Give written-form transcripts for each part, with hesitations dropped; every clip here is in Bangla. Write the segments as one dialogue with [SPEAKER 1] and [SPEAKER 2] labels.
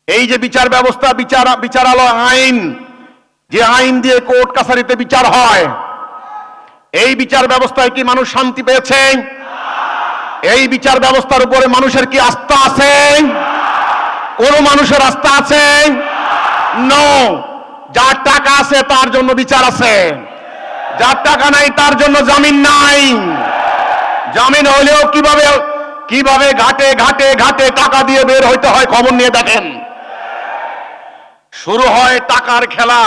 [SPEAKER 1] এই যে বিচার ব্যবস্থা, বিচারালয় আইন, যে আইন দিয়ে কোর্ট কাছারিতে বিচার হয়, এই বিচার ব্যবস্থায় কি মানুষ শান্তি পেয়েছে? এই বিচার ব্যবস্থার উপরে মানুষের কি আস্থা আছে? কোন মানুষের আস্থা আছে? নো। যার টাকা আছে তার জন্য বিচার আছে, যার টাকা নাই তার জন্য জামিন নাই। জামিন হলেও কিভাবে ঘাটে ঘাটে ঘাটে টাকা দিয়ে বের হইতে হয় খবর নিয়ে দেখেন। শুরু হয় টাকার খেলা।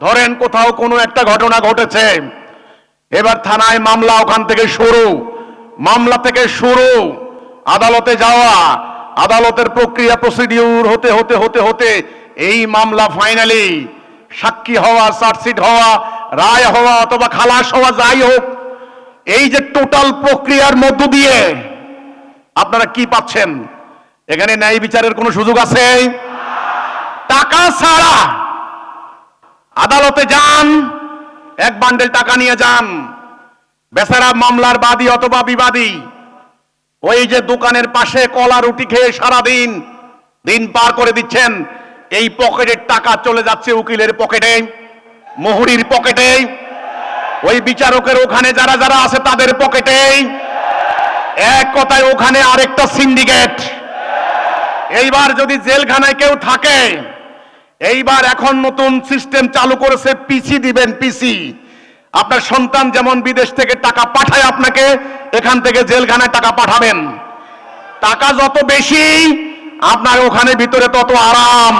[SPEAKER 1] ধরেন কোথাও কোনো একটা ঘটনা ঘটেছে, এবার থানায় মামলা, ওখান থেকে শুরু, মামলা থেকে শুরু আদালতে যাওয়া, আদালতের প্রক্রিয়া প্রসিডিউর হতে হতে হতে হতে এই মামলা ফাইনালি সাক্ষী হওয়া, চার্জশিট হওয়া, রায় হওয়া অথবা খালাস হওয়া, যাই হোক, এই যে টোটাল প্রক্রিয়ার মধ্য দিয়ে আপনারা কি পাচ্ছেন? এখানে ন্যায় বিচারের কোনো সুযোগ আছে? টাকা ছাড়া আদালতে যান, এক বান্ডেল টাকা নিয়ে যান, বেচারা মামলার বাদী অথবা বিবাদী ওই যে দোকানের পাশে কলা রুটি খেয়ে সারাদিন দিন পার করে দিচ্ছেন, এই পকেটের টাকা চলে যাচ্ছে উকিলের পকেটে, মুহুরির পকেটে, ওই বিচারকের ওখানে যারা যারা আছে তাদের পকেটে। এক কথায় ওখানে আরেকটা সিন্ডিকেট। এইবার যদি জেলখানায় কেউ থাকে, এইবার এখন নতুন সিস্টেম চালু করেছে, পিসি দিবেন, পিসি। আপনার সন্তান যেমন বিদেশ থেকে টাকা পাঠায় আপনাকে, এখান থেকে জেলখানায় টাকা পাঠাবেন। টাকা যত বেশি আপনার ওখানে ভিতরে তত আরাম।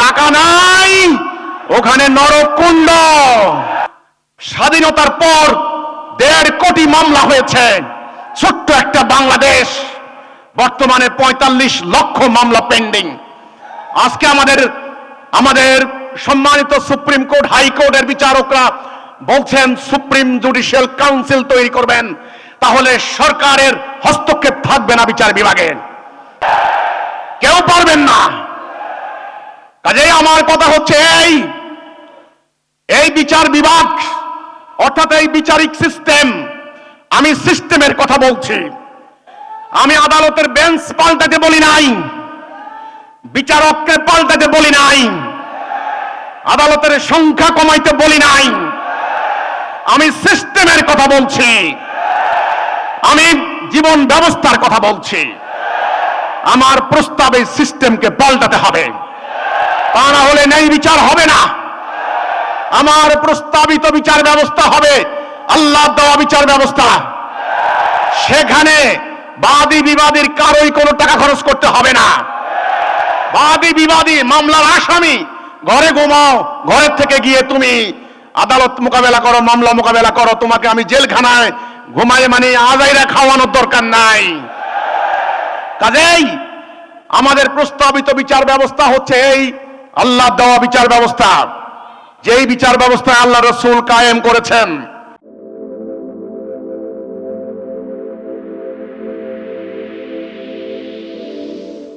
[SPEAKER 1] টাকা নাই, ওখানে নরককুণ্ড। স্বাধীনতার পর 1.5 কোটি মামলা হয়েছে ছোট্ট একটা বাংলাদেশ, বর্তমানে 45 লক্ষ মামলা পেন্ডিং। আজকে আমাদের সম্মানিত সুপ্রিম কোর্ট, হাইকোর্টের বিচারকরা বলছেন সুপ্রিম জুডিশিয়াল কাউন্সিল তৈরি করবেন, তাহলে সরকারের হস্তক্ষেপ থাকবে না বিচার বিভাগে, কেউ পারবেন না। কাজেই আমার কথা হচ্ছে এই বিচার বিভাগ অর্থাৎ এই বিচারিক সিস্টেম, আমি সিস্টেমের কথা বলছি। আমি আদালতের বেঞ্চ পাল্টাতে বলি নাই, বিচারককে পাল্টাতে বলি নাই, আদালতের সংখ্যা কমাইতে বলি নাই, আমি সিস্টেমের কথা বলছি, আমি জীবন ব্যবস্থার কথা বলছি। আমার প্রস্তাবে সিস্টেমকে পাল্টাতে হবে, তা না হলে ন্যায় বিচার হবে না। আমার প্রস্তাবিত বিচার ব্যবস্থা হবে আল্লাহর দেওয়া বিচার ব্যবস্থা। সেখানে বাদী বিবাদীর কারোই কোনো টাকা খরচ করতে হবে না। বাদী বিবাদী, মামলার আসামি ঘরে ঘুমাও, ঘরের থেকে গিয়ে তুমি আদালত মোকাবেলা করো, মামলা মোকাবেলা করো, তোমাকে আমি জেলখানায় ঘুমায় মানে আজাইরা খাওয়ানোর দরকার নাই। কাজেই আমাদের প্রস্তাবিত বিচার ব্যবস্থা হচ্ছে এই আল্লাহর দেওয়া বিচার ব্যবস্থা, যেই বিচার ব্যবস্থা আল্লাহ রাসূল কায়েম করেছেন।